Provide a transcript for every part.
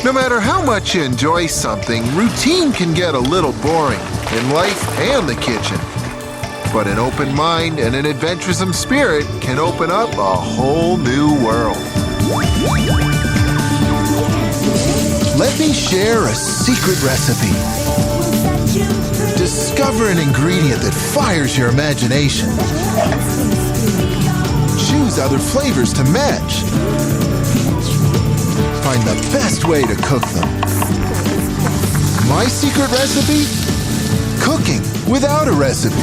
No matter how much you enjoy something, routine can get a little boring in life and the kitchen. But an open mind and an adventuresome spirit can open up a whole new world. Let me share a secret recipe. Discover an ingredient that fires your imagination. Choose other flavors to match. Find the best way to cook them. My secret recipe? Cooking without a recipe.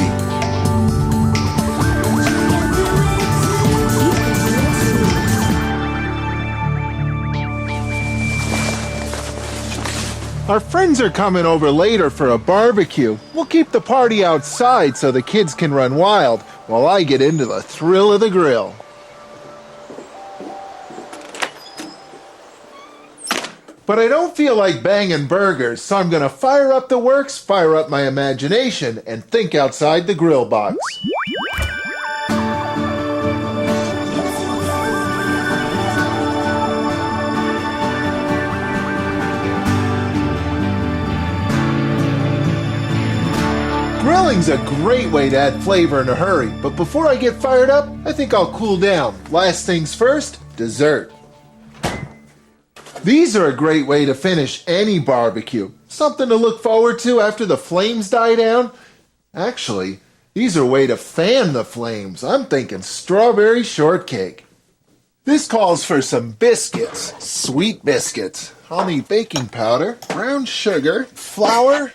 Our friends are coming over later for a barbecue. We'll keep the party outside so the kids can run wild while I get into the thrill of the grill. But I don't feel like banging burgers, so I'm gonna fire up the works, fire up my imagination, and think outside the grill box. Grilling's a great way to add flavor in a hurry, but before I get fired up, I think I'll cool down. Last things first, dessert. These are a great way to finish any barbecue. Something to look forward to after the flames die down. Actually, these are a way to fan the flames. I'm thinking strawberry shortcake. This calls for some biscuits, sweet biscuits. I'll need baking powder, brown sugar, flour,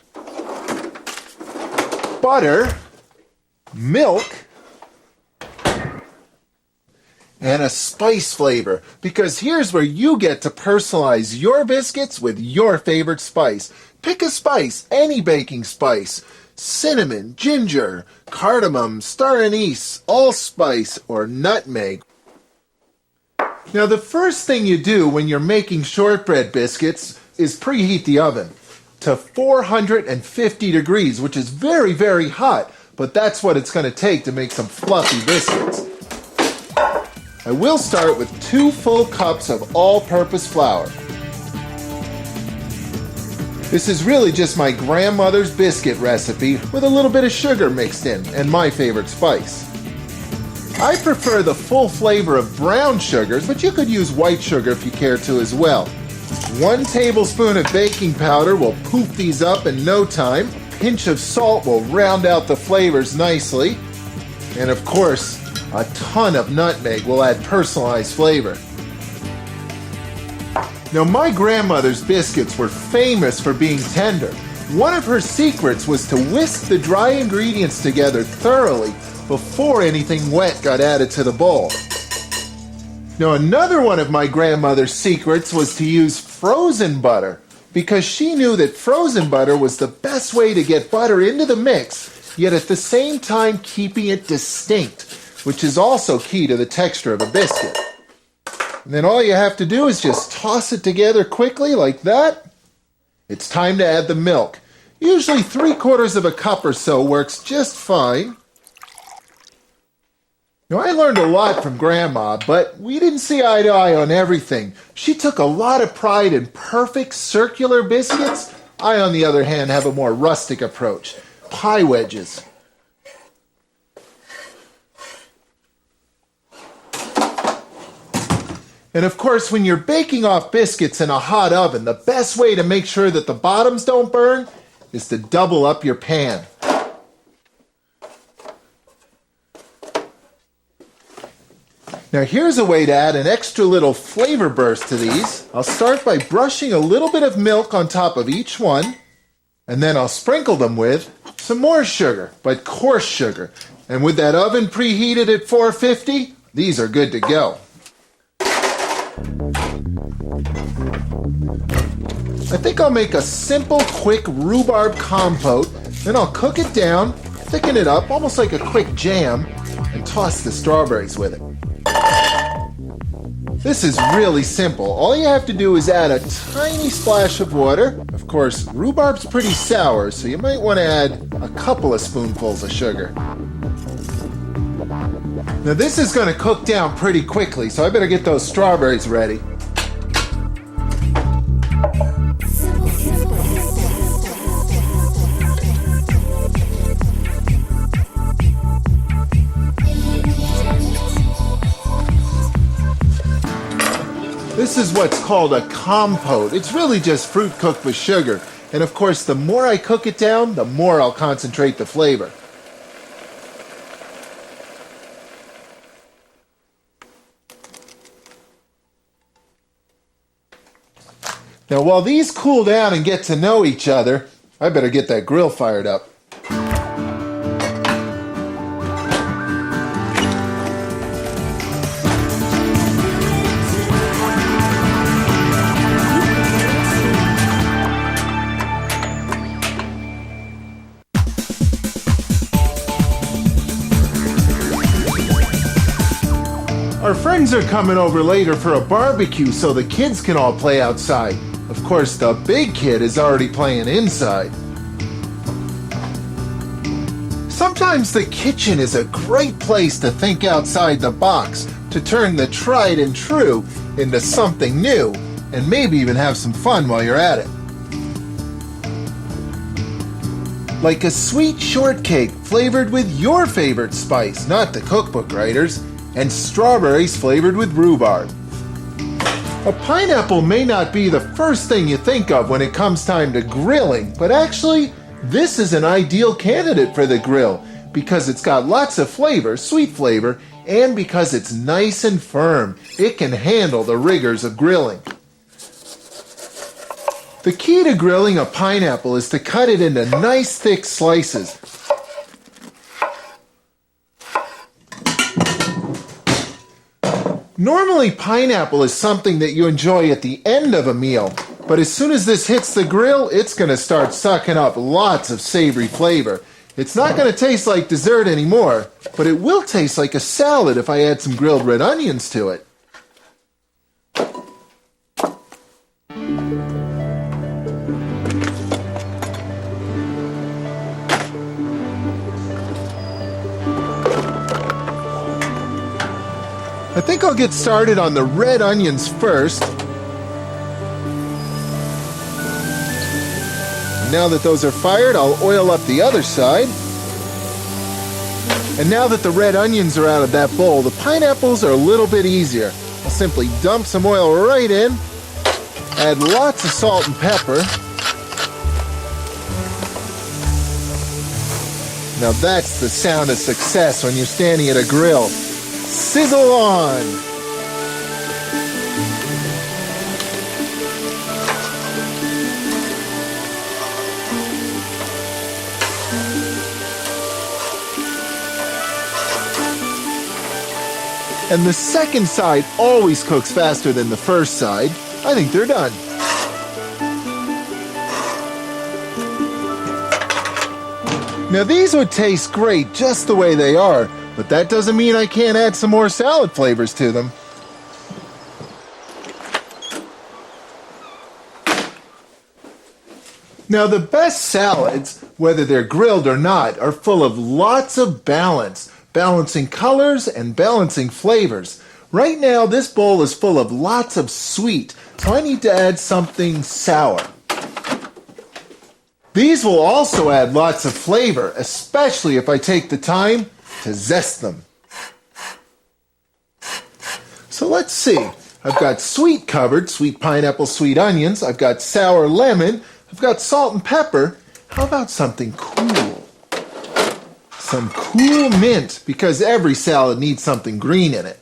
butter, milk, and a spice flavor, because here's where you get to personalize your biscuits with your favorite spice. Pick a spice, any baking spice. Cinnamon, ginger, cardamom, star anise, allspice, or nutmeg. Now the first thing you do when you're making shortbread biscuits is preheat the oven to 450 degrees, which is very, very hot, but that's what it's going to take to make some fluffy biscuits. I will start with 2 full cups of all-purpose flour. This is really just my grandmother's biscuit recipe with a little bit of sugar mixed in and my favorite spice. I prefer the full flavor of brown sugars, but you could use white sugar if you care to as well. 1 tablespoon of baking powder will poof these up in no time. A pinch of salt will round out the flavors nicely. And of course, a ton of nutmeg will add personalized flavor. Now, my grandmother's biscuits were famous for being tender. One of her secrets was to whisk the dry ingredients together thoroughly before anything wet got added to the bowl. Now, another one of my grandmother's secrets was to use frozen butter, because she knew that frozen butter was the best way to get butter into the mix, yet at the same time keeping it distinct, which is also key to the texture of a biscuit. And then all you have to do is just toss it together quickly like that. It's time to add the milk. Usually 3/4 of a cup or so works just fine. Now, I learned a lot from Grandma, but we didn't see eye to eye on everything. She took a lot of pride in perfect circular biscuits. I, on the other hand, have a more rustic approach. Pie wedges. And of course, when you're baking off biscuits in a hot oven, the best way to make sure that the bottoms don't burn is to double up your pan. Now here's a way to add an extra little flavor burst to these. I'll start by brushing a little bit of milk on top of each one, and then I'll sprinkle them with some more sugar, but coarse sugar. And with that oven preheated at 450, these are good to go. I think I'll make a simple, quick rhubarb compote, then I'll cook it down, thicken it up, almost like a quick jam, and toss the strawberries with it. This is really simple. All you have to do is add a tiny splash of water. Of course, rhubarb's pretty sour, so you might want to add a couple of spoonfuls of sugar. Now this is going to cook down pretty quickly, so I better get those strawberries ready. This is what's called a compote. It's really just fruit cooked with sugar. And of course, the more I cook it down, the more I'll concentrate the flavor. Now, while these cool down and get to know each other, I better get that grill fired up. Our friends are coming over later for a barbecue so the kids can all play outside. Of course, the big kid is already playing inside. Sometimes the kitchen is a great place to think outside the box, to turn the tried and true into something new, and maybe even have some fun while you're at it. Like a sweet shortcake flavored with your favorite spice, not the cookbook writers, and strawberries flavored with rhubarb. A pineapple may not be the first thing you think of when it comes time to grilling, but actually, this is an ideal candidate for the grill because it's got lots of flavor, sweet flavor, and because it's nice and firm. It can handle the rigors of grilling. The key to grilling a pineapple is to cut it into nice thick slices. Normally, pineapple is something that you enjoy at the end of a meal, but as soon as this hits the grill, it's going to start sucking up lots of savory flavor. It's not going to taste like dessert anymore, but it will taste like a salad if I add some grilled red onions to it. I think I'll get started on the red onions first. Now that those are fired, I'll oil up the other side. And now that the red onions are out of that bowl, the pineapples are a little bit easier. I'll simply dump some oil right in, add lots of salt and pepper. Now that's the sound of success when you're standing at a grill. Sizzle on! And the second side always cooks faster than the first side. I think they're done. Now these would taste great just the way they are, but that doesn't mean I can't add some more salad flavors to them. Now the best salads, whether they're grilled or not, are full of lots of balance, balancing colors and balancing flavors. Right now this bowl is full of lots of sweet, so I need to add something sour. These will also add lots of flavor, especially if I take the time to zest them. So let's see. I've got sweet covered, sweet pineapple, sweet onions. I've got sour lemon. I've got salt and pepper. How about something cool? Some cool mint, because every salad needs something green in it.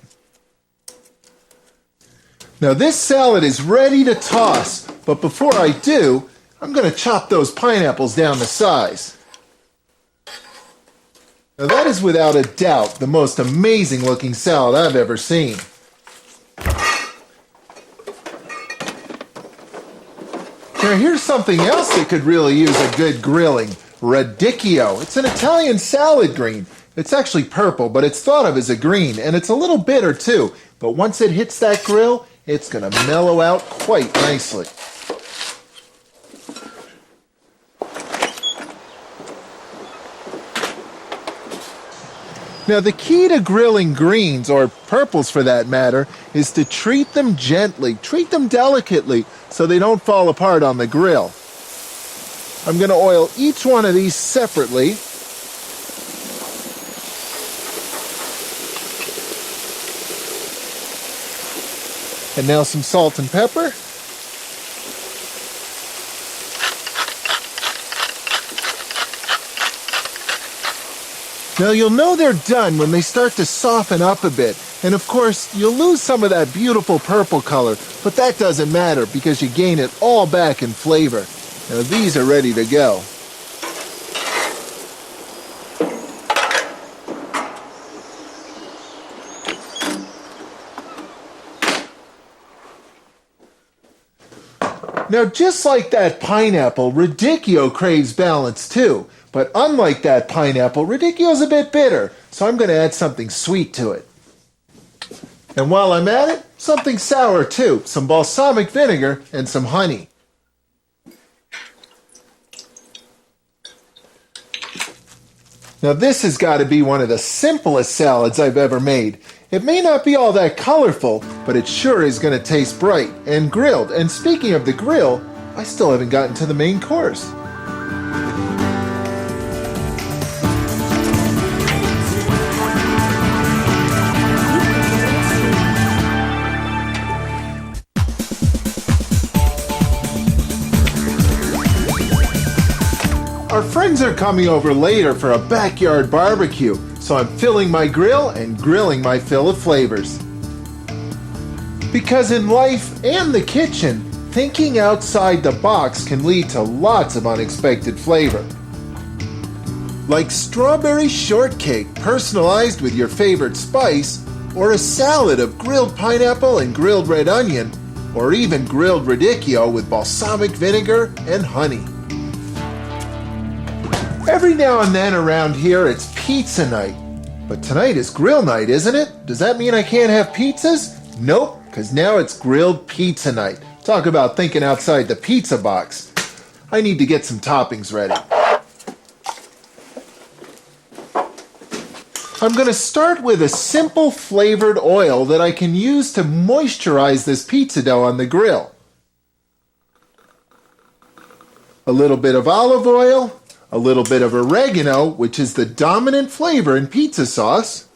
Now this salad is ready to toss, but before I do, I'm going to chop those pineapples down to size. Now that is without a doubt the most amazing looking salad I've ever seen. Now here's something else that could really use a good grilling. Radicchio. It's an Italian salad green. It's actually purple, but it's thought of as a green, and it's a little bitter too. But once it hits that grill, it's going to mellow out quite nicely. Now the key to grilling greens, or purples for that matter, is to treat them gently, treat them delicately so they don't fall apart on the grill. I'm going to oil each one of these separately. And now some salt and pepper. Now you'll know they're done when they start to soften up a bit. And of course, you'll lose some of that beautiful purple color, but that doesn't matter because you gain it all back in flavor. Now these are ready to go. Now just like that pineapple, Radicchio craves balance too. But unlike that pineapple, Radicchio's a bit bitter, so I'm going to add something sweet to it. And while I'm at it, something sour too, some balsamic vinegar and some honey. Now this has got to be one of the simplest salads I've ever made. It may not be all that colorful, but it sure is going to taste bright and grilled. And speaking of the grill, I still haven't gotten to the main course. Our friends are coming over later for a backyard barbecue, so I'm filling my grill and grilling my fill of flavors. Because in life and the kitchen, thinking outside the box can lead to lots of unexpected flavor. Like strawberry shortcake personalized with your favorite spice, or a salad of grilled pineapple and grilled red onion, or even grilled radicchio with balsamic vinegar and honey. Every now and then around here it's pizza night. But tonight is grill night, isn't it? Does that mean I can't have pizzas? Nope, because now it's grilled pizza night. Talk about thinking outside the pizza box. I need to get some toppings ready. I'm going to start with a simple flavored oil that I can use to moisturize this pizza dough on the grill. A little bit of olive oil. A little bit of oregano, which is the dominant flavor in pizza sauce,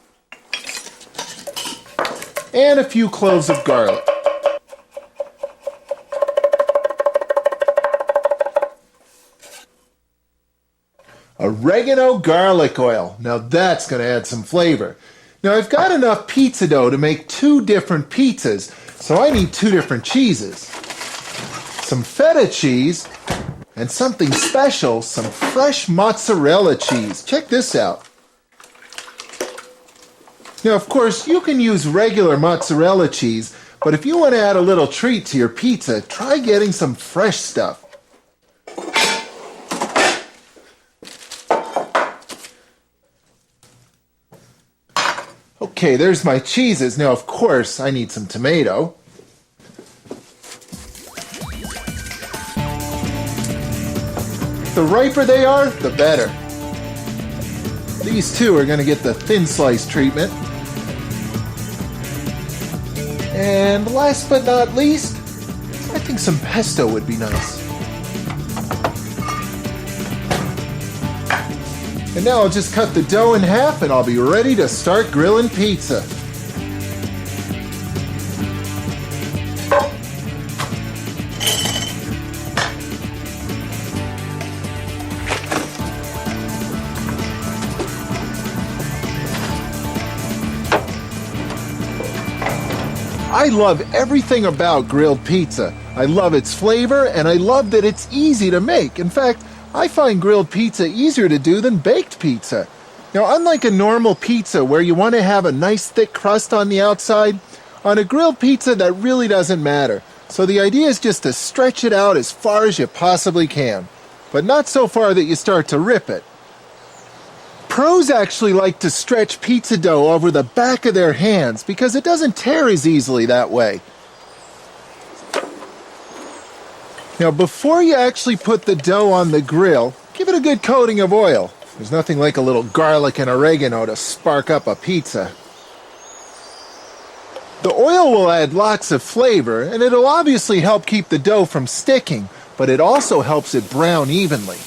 and a few cloves of garlic. Oregano garlic oil. Now that's going to add some flavor. Now I've got enough pizza dough to make 2 different pizzas, so I need 2 different cheeses. Some feta cheese, and something special, some fresh mozzarella cheese. Check this out. Now, of course, you can use regular mozzarella cheese, but if you want to add a little treat to your pizza, try getting some fresh stuff. Okay, there's my cheeses. Now, of course, I need some tomato. The riper they are, the better. These 2 are going to get the thin slice treatment. And last but not least, I think some pesto would be nice. And now I'll just cut the dough in half and I'll be ready to start grilling pizza. I love everything about grilled pizza. I love its flavor, and I love that it's easy to make. In fact, I find grilled pizza easier to do than baked pizza. Now, unlike a normal pizza where you want to have a nice thick crust on the outside, on a grilled pizza that really doesn't matter. So the idea is just to stretch it out as far as you possibly can, but not so far that you start to rip it. Pros actually like to stretch pizza dough over the back of their hands because it doesn't tear as easily that way. Now, before you actually put the dough on the grill, give it a good coating of oil. There's nothing like a little garlic and oregano to spark up a pizza. The oil will add lots of flavor, and it'll obviously help keep the dough from sticking, but it also helps it brown evenly.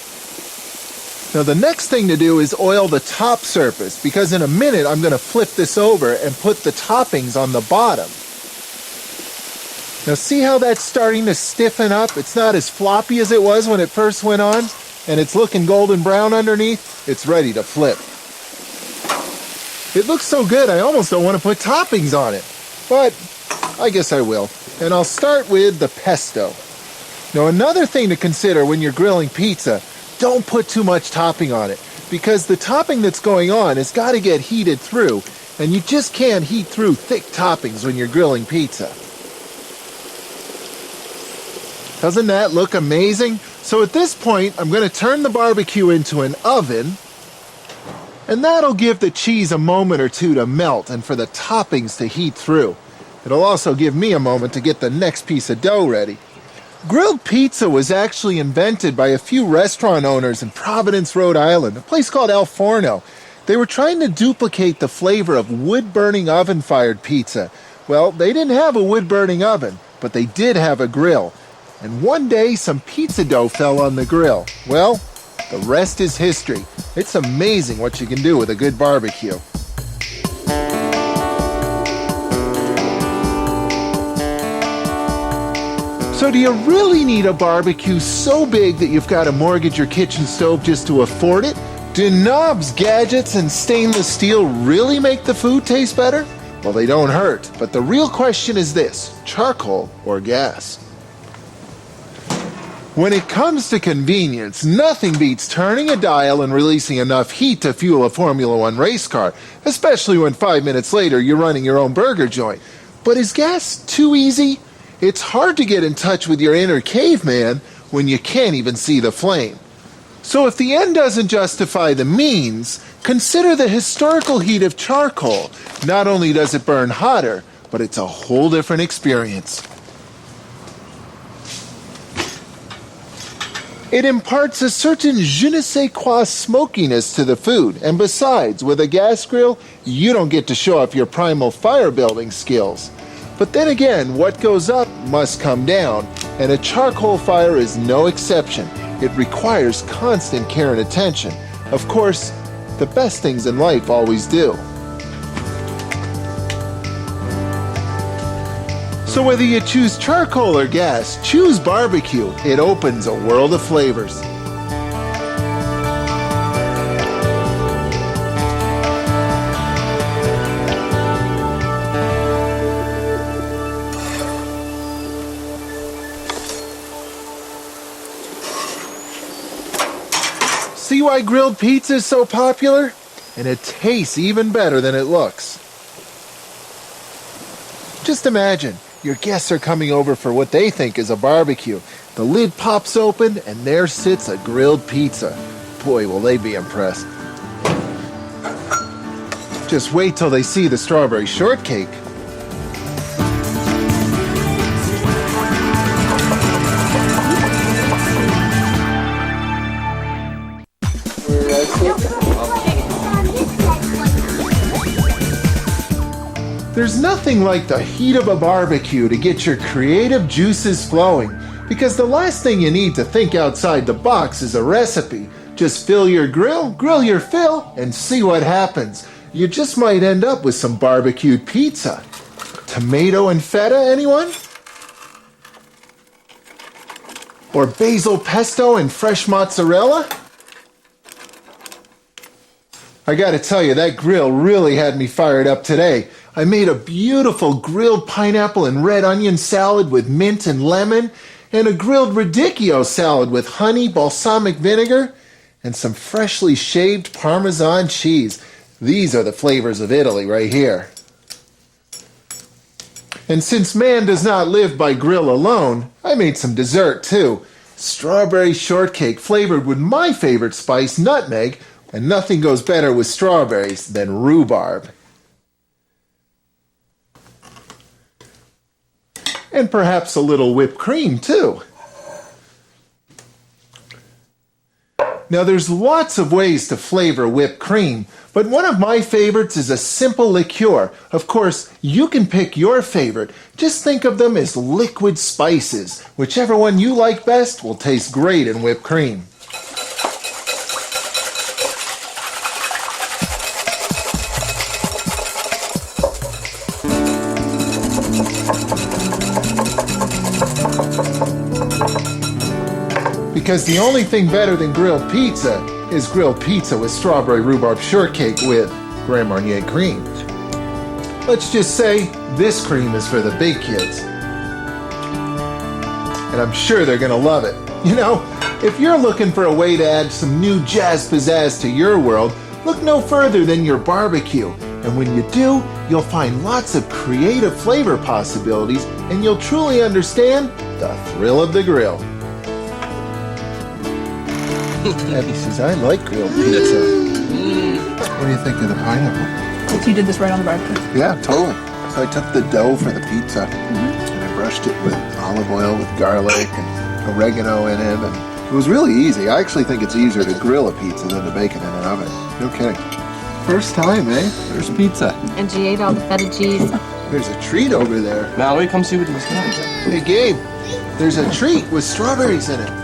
Now the next thing to do is oil the top surface, because in a minute I'm going to flip this over and put the toppings on the bottom. Now see how that's starting to stiffen up? It's not as floppy as it was when it first went on, and it's looking golden brown underneath. It's ready to flip. It looks so good I almost don't want to put toppings on it, but I guess I will. And I'll start with the pesto. Now another thing to consider when you're grilling pizza, don't put too much topping on it, because the topping that's going on has got to get heated through, and you just can't heat through thick toppings when you're grilling pizza. Doesn't that look amazing? So at this point, I'm going to turn the barbecue into an oven, and that'll give the cheese a moment or two to melt and for the toppings to heat through. It'll also give me a moment to get the next piece of dough ready. Grilled pizza was actually invented by a few restaurant owners in Providence, Rhode Island, a place called El Forno. They were trying to duplicate the flavor of wood-burning oven-fired pizza. Well, they didn't have a wood-burning oven, but they did have a grill. And one day, some pizza dough fell on the grill. Well, the rest is history. It's amazing what you can do with a good barbecue. So do you really need a barbecue so big that you've got to mortgage your kitchen stove just to afford it? Do knobs, gadgets, and stainless steel really make the food taste better? Well, they don't hurt, but the real question is this: charcoal or gas? When it comes to convenience, nothing beats turning a dial and releasing enough heat to fuel a Formula One race car, especially when 5 minutes later you're running your own burger joint. But is gas too easy? It's hard to get in touch with your inner caveman when you can't even see the flame. So if the end doesn't justify the means, consider the historical heat of charcoal. Not only does it burn hotter, but it's a whole different experience. It imparts a certain je ne sais quoi smokiness to the food, and besides, with a gas grill, you don't get to show off your primal fire building skills. But then again, what goes up must come down, and a charcoal fire is no exception. It requires constant care and attention. Of course, the best things in life always do. So whether you choose charcoal or gas, choose barbecue. It opens a world of flavors. See why grilled pizza is so popular? And it tastes even better than it looks. Just imagine, your guests are coming over for what they think is a barbecue. The lid pops open and there sits a grilled pizza. Boy, will they be impressed. Just wait till they see the strawberry shortcake. There's nothing like the heat of a barbecue to get your creative juices flowing, because the last thing you need to think outside the box is a recipe. Just fill your grill, grill your fill, and see what happens. You just might end up with some barbecued pizza. Tomato and feta, anyone? Or basil pesto and fresh mozzarella? I gotta tell you, that grill really had me fired up today. I made a beautiful grilled pineapple and red onion salad with mint and lemon, and a grilled radicchio salad with honey, balsamic vinegar, and some freshly shaved Parmesan cheese. These are the flavors of Italy right here. And since man does not live by grill alone, I made some dessert too. Strawberry shortcake flavored with my favorite spice, nutmeg, and nothing goes better with strawberries than rhubarb. And perhaps a little whipped cream too. Now there's lots of ways to flavor whipped cream, but one of my favorites is a simple liqueur. Of course, you can pick your favorite. Just think of them as liquid spices. Whichever one you like best will taste great in whipped cream. Because the only thing better than grilled pizza is grilled pizza with strawberry rhubarb shortcake with Grand Marnier cream. Let's just say this cream is for the big kids. And I'm sure they're gonna love it. You know, if you're looking for a way to add some new jazz pizzazz to your world, look no further than your barbecue. And when you do, you'll find lots of creative flavor possibilities, and you'll truly understand the thrill of the grill. Abby says, I like grilled pizza. What do you think of the pineapple? You did this right on the barbecue. Yeah, totally. So I took the dough for the pizza, and I brushed it with olive oil with garlic and oregano in it, and it was really easy. I actually think it's easier to grill a pizza than to bake it in an oven. No kidding. First time, eh? There's pizza. And she ate all the feta cheese. There's a treat over there. Mallory, come see what this is. Hey, Gabe, there's a treat with strawberries in it.